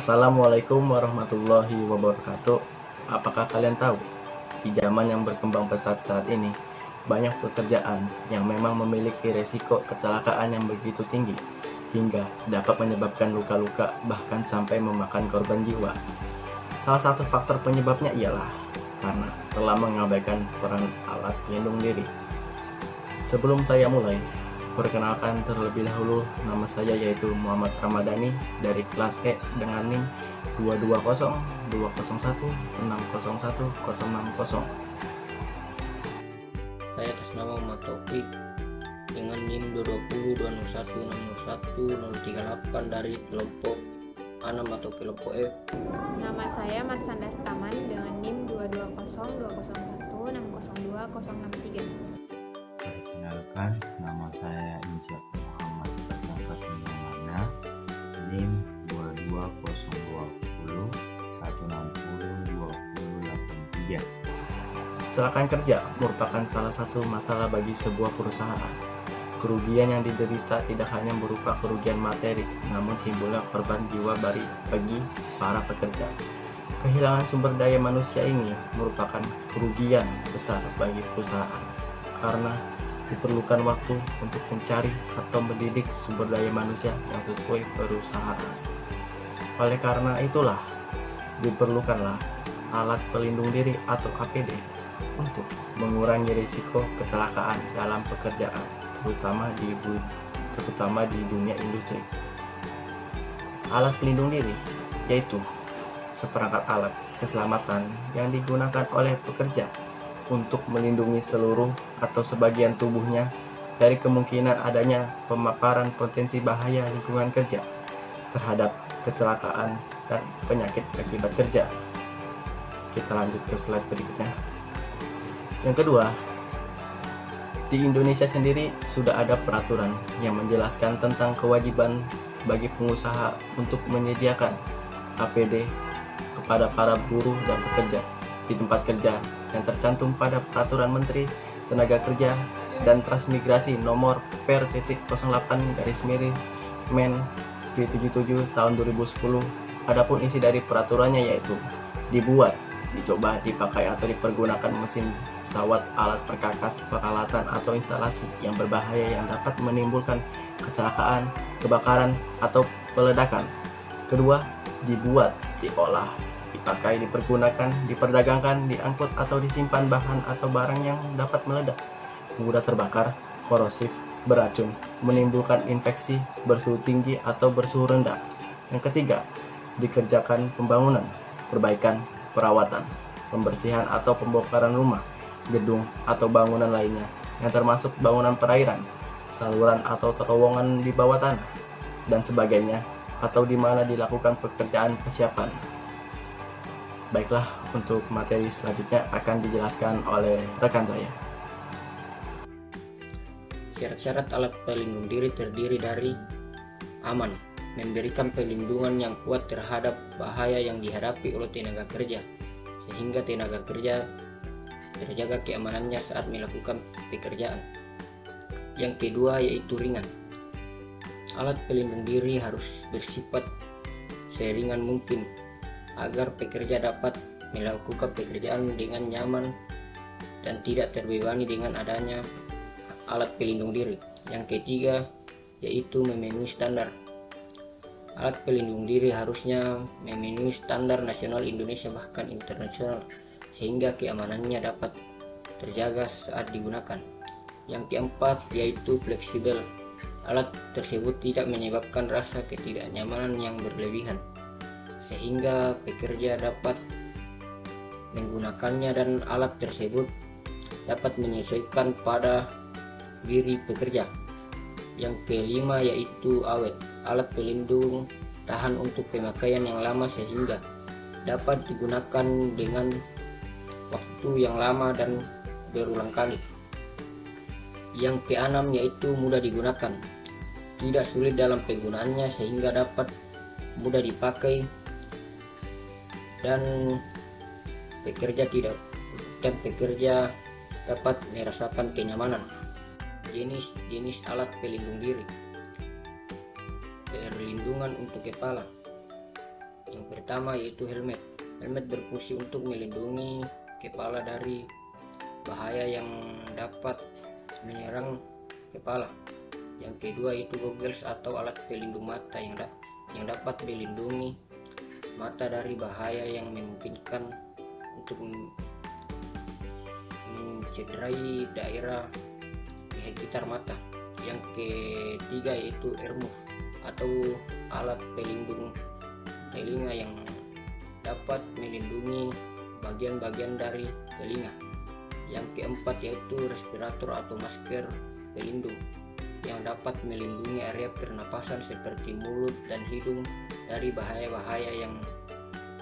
Assalamualaikum warahmatullahi wabarakatuh. Apakah kalian tahu, di zaman yang berkembang pesat saat ini, banyak pekerjaan yang memang memiliki resiko kecelakaan yang begitu tinggi, hingga dapat menyebabkan luka-luka bahkan sampai memakan korban jiwa. Salah satu faktor penyebabnya ialah karena telah mengabaikan peran alat pelindung diri. Sebelum saya mulai, perkenalkan terlebih dahulu, nama saya yaitu Muhammad Ramadhani dari kelas E dengan NIM 22020160160. Saya atas nama Muhammad Taufik dengan NIM 22020161038 dari kelompok A6 atau kelompok F. Nama saya Marsandas Taman dengan NIM 2202016020063. Perkenalkan, nama saya Insyaf Muhammad Bertangkat Mana, NIM 2202016020083. Kecelakaan kerja merupakan salah satu masalah bagi sebuah perusahaan. Kerugian yang diderita tidak hanya berupa kerugian materi, namun timbulnya korban jiwa bagi para pekerja. Kehilangan sumber daya manusia ini merupakan kerugian besar bagi perusahaan, karena diperlukan waktu untuk mencari atau mendidik sumber daya manusia yang sesuai perusahaan. Oleh karena itulah, diperlukanlah alat pelindung diri atau APD untuk mengurangi risiko kecelakaan dalam pekerjaan, terutama di dunia industri. Alat pelindung diri yaitu seperangkat alat keselamatan yang digunakan oleh pekerja untuk melindungi seluruh atau sebagian tubuhnya dari kemungkinan adanya pemaparan potensi bahaya lingkungan kerja terhadap kecelakaan dan penyakit akibat kerja. Kita lanjut ke slide berikutnya. Yang kedua, di Indonesia sendiri sudah ada peraturan yang menjelaskan tentang kewajiban bagi pengusaha untuk menyediakan APD kepada para buruh dan pekerja di tempat kerja yang tercantum pada Peraturan Menteri Tenaga Kerja dan Transmigrasi Nomor Per.08/Men V77 tahun 2010. Adapun isi dari peraturannya yaitu dibuat, dicoba, dipakai atau dipergunakan mesin pesawat, alat perkakas, peralatan atau instalasi yang berbahaya yang dapat menimbulkan kecelakaan, kebakaran atau peledakan. Kedua, dibuat, diolah, dipakai, dipergunakan, diperdagangkan, diangkut atau disimpan bahan atau barang yang dapat meledak, mudah terbakar, korosif, beracun, menimbulkan infeksi, bersuhu tinggi atau bersuhu rendah. Yang ketiga, dikerjakan pembangunan, perbaikan, perawatan, pembersihan atau pembongkaran rumah, gedung atau bangunan lainnya yang termasuk bangunan perairan, saluran atau terowongan di bawah tanah, dan sebagainya, atau di mana dilakukan pekerjaan persiapan. Baiklah, untuk materi selanjutnya akan dijelaskan oleh rekan saya. Syarat-syarat alat pelindung diri terdiri dari aman, memberikan perlindungan yang kuat terhadap bahaya yang dihadapi oleh tenaga kerja, sehingga tenaga kerja terjaga keamanannya saat melakukan pekerjaan. Yang kedua yaitu ringan. Alat pelindung diri harus bersifat seringan mungkin agar pekerja dapat melakukan pekerjaan dengan nyaman dan tidak terbebani dengan adanya alat pelindung diri. Yang ketiga yaitu memenuhi standar. Alat pelindung diri harusnya memenuhi standar nasional Indonesia bahkan internasional, sehingga keamanannya dapat terjaga saat digunakan. Yang keempat yaitu fleksibel. Alat tersebut tidak menyebabkan rasa ketidaknyamanan yang berlebihan, sehingga pekerja dapat menggunakannya dan alat tersebut dapat menyesuaikan pada diri pekerja. Yang kelima yaitu awet. Alat pelindung tahan untuk pemakaian yang lama sehingga dapat digunakan dengan waktu yang lama dan berulang kali. Yang keenam yaitu mudah digunakan. Tidak sulit dalam penggunaannya sehingga dapat mudah dipakai dan pekerja dapat merasakan kenyamanan. Jenis alat pelindung diri. Perlindungan untuk kepala. Yang pertama yaitu helmet. Helmet berfungsi untuk melindungi kepala dari bahaya yang dapat menyerang kepala. Yang kedua itu goggles atau alat pelindung mata yang dapat melindungi mata dari bahaya yang memungkinkan untuk mencederai daerah di sekitar mata. Yang ketiga yaitu earmuff atau alat pelindung telinga yang dapat melindungi bagian-bagian dari telinga. Yang keempat yaitu respirator atau masker pelindung yang dapat melindungi area pernapasan seperti mulut dan hidung dari bahaya-bahaya yang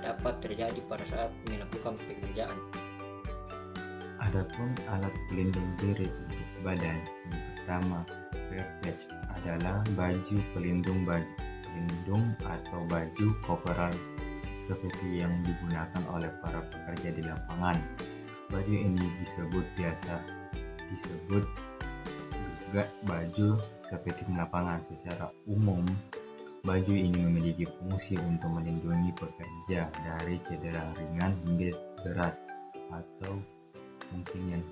dapat terjadi pada saat melakukan pekerjaan. Adapun alat pelindung diri untuk badan, yang pertama fur patch adalah baju pelindung atau baju coverall seperti yang digunakan oleh para pekerja di lapangan. Baju ini disebut juga baju seperti di lapangan. Secara umum, baju ini memiliki fungsi untuk melindungi pekerja dari cedera ringan hingga berat atau mungkin yang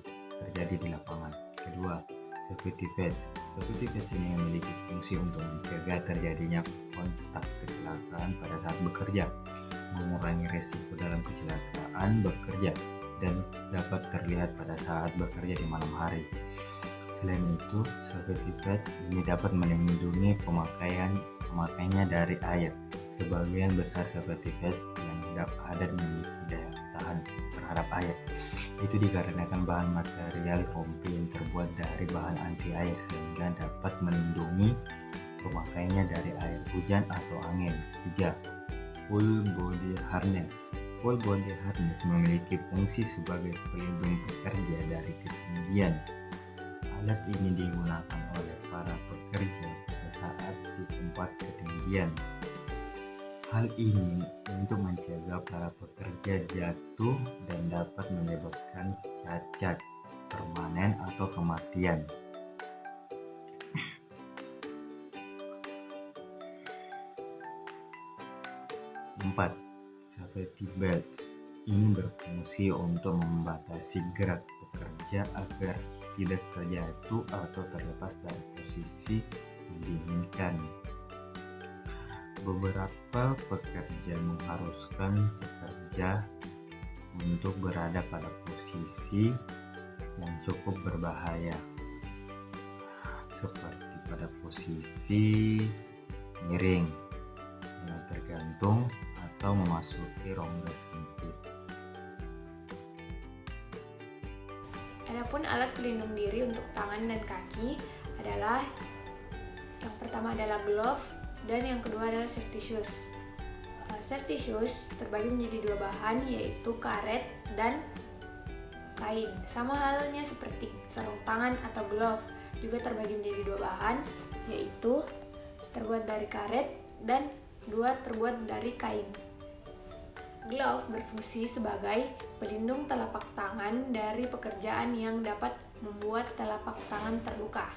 terjadi di lapangan. Kedua, safety vest. Safety vest ini memiliki fungsi untuk mencegah terjadinya kontak kecelakaan pada saat bekerja, mengurangi resiko dalam kecelakaan bekerja, dan dapat terlihat pada saat bekerja di malam hari. Selain itu, safety vest ini dapat melindungi pemakainya dari air. Sebagian besar safety vest yang ada memiliki daya tahan terhadap air. Itu dikarenakan bahan material rompi yang terbuat dari bahan anti air sehingga dapat melindungi pemakainya dari air hujan atau angin. 3. Full body harness. Full body harness memiliki fungsi sebagai pelindung pekerja dari ketinggian. Alat ini digunakan oleh para pekerja pada saat di tempat ketinggian. Hal ini untuk mencegah para pekerja jatuh dan dapat menyebabkan cacat permanen atau kematian. 4. Safety belt. Ini berfungsi untuk membatasi gerak pekerja agar tidak terjatuh atau terlepas dari posisi yang diinginkan. Beberapa pekerja mengharuskan pekerja untuk berada pada posisi yang cukup berbahaya, seperti pada posisi miring, yang tergantung atau memasuki rongga sempit. Adapun alat pelindung diri untuk tangan dan kaki adalah yang pertama adalah glove dan yang kedua adalah safety shoes. Safety shoes terbagi menjadi dua bahan, yaitu karet dan kain. Sama halnya seperti sarung tangan atau glove, juga terbagi menjadi dua bahan, yaitu terbuat dari karet dan dua terbuat dari kain. Glove berfungsi sebagai pelindung telapak tangan dari pekerjaan yang dapat membuat telapak tangan terluka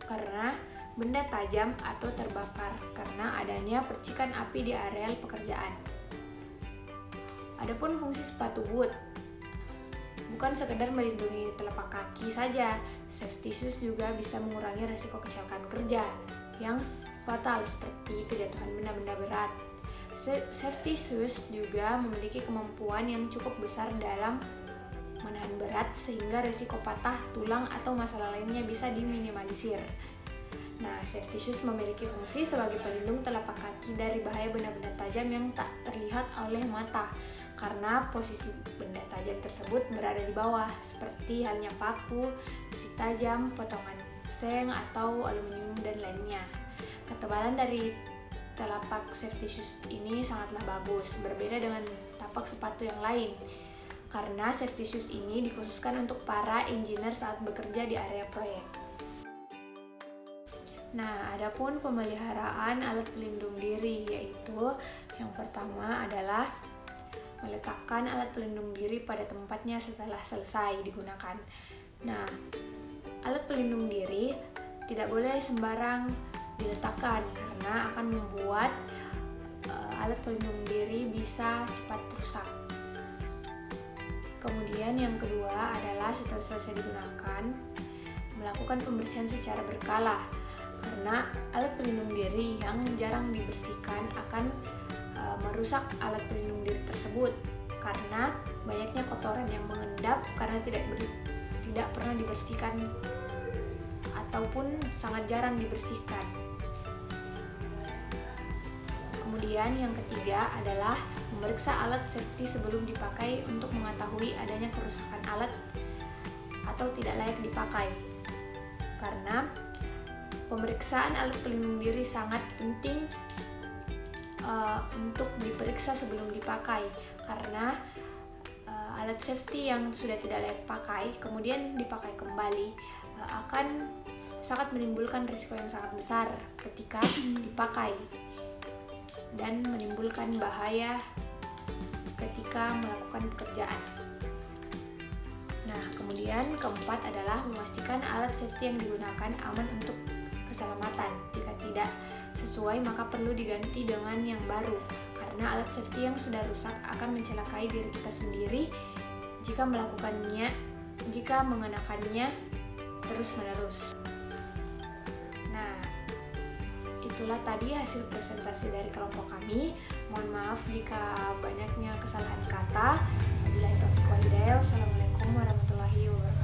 karena benda tajam atau terbakar karena adanya percikan api di areal pekerjaan. Adapun fungsi sepatu boot bukan sekedar melindungi telapak kaki saja, safety shoes juga bisa mengurangi resiko kecelakaan kerja yang fatal seperti kejatuhan benda-benda berat. Safety shoes juga memiliki kemampuan yang cukup besar dalam menahan berat sehingga resiko patah tulang atau masalah lainnya bisa diminimalisir. Nah, safety shoes memiliki fungsi sebagai pelindung telapak kaki dari bahaya benda-benda tajam yang tak terlihat oleh mata karena posisi benda tajam tersebut berada di bawah, seperti halnya paku, besi tajam, potongan seng atau aluminium dan lainnya. Ketebalan dari telapak safety shoes ini sangatlah bagus, berbeda dengan tapak sepatu yang lain karena safety shoes ini dikhususkan untuk para engineer saat bekerja di area proyek. Nah, adapun pemeliharaan alat pelindung diri, yaitu yang pertama adalah meletakkan alat pelindung diri pada tempatnya setelah selesai digunakan. Nah, alat pelindung diri tidak boleh sembarang diletakkan karena akan membuat alat pelindung diri bisa cepat rusak. Kemudian yang kedua adalah setelah selesai digunakan, melakukan pembersihan secara berkala, karena alat pelindung diri yang jarang dibersihkan akan merusak alat pelindung diri tersebut karena banyaknya kotoran yang mengendap karena tidak pernah dibersihkan ataupun sangat jarang dibersihkan. Kemudian yang ketiga adalah memeriksa alat safety sebelum dipakai untuk mengetahui adanya kerusakan alat atau tidak layak dipakai. Karena pemeriksaan alat pelindung diri sangat penting untuk diperiksa sebelum dipakai, karena alat safety yang sudah tidak layak pakai kemudian dipakai kembali akan sangat menimbulkan risiko yang sangat besar ketika dipakai dan menimbulkan bahaya ketika melakukan pekerjaan. Nah, kemudian keempat adalah memastikan alat safety yang digunakan aman untuk keselamatan. Jika tidak sesuai, maka perlu diganti dengan yang baru, karena alat safety yang sudah rusak akan mencelakai diri kita sendiri jika mengenakannya terus-menerus. Nah, itulah tadi hasil presentasi dari kelompok kami. Mohon maaf jika banyaknya kesalahan kata. Wabillahi taufiq wal hidayah. Wassalamualaikum warahmatullahi wabarakatuh.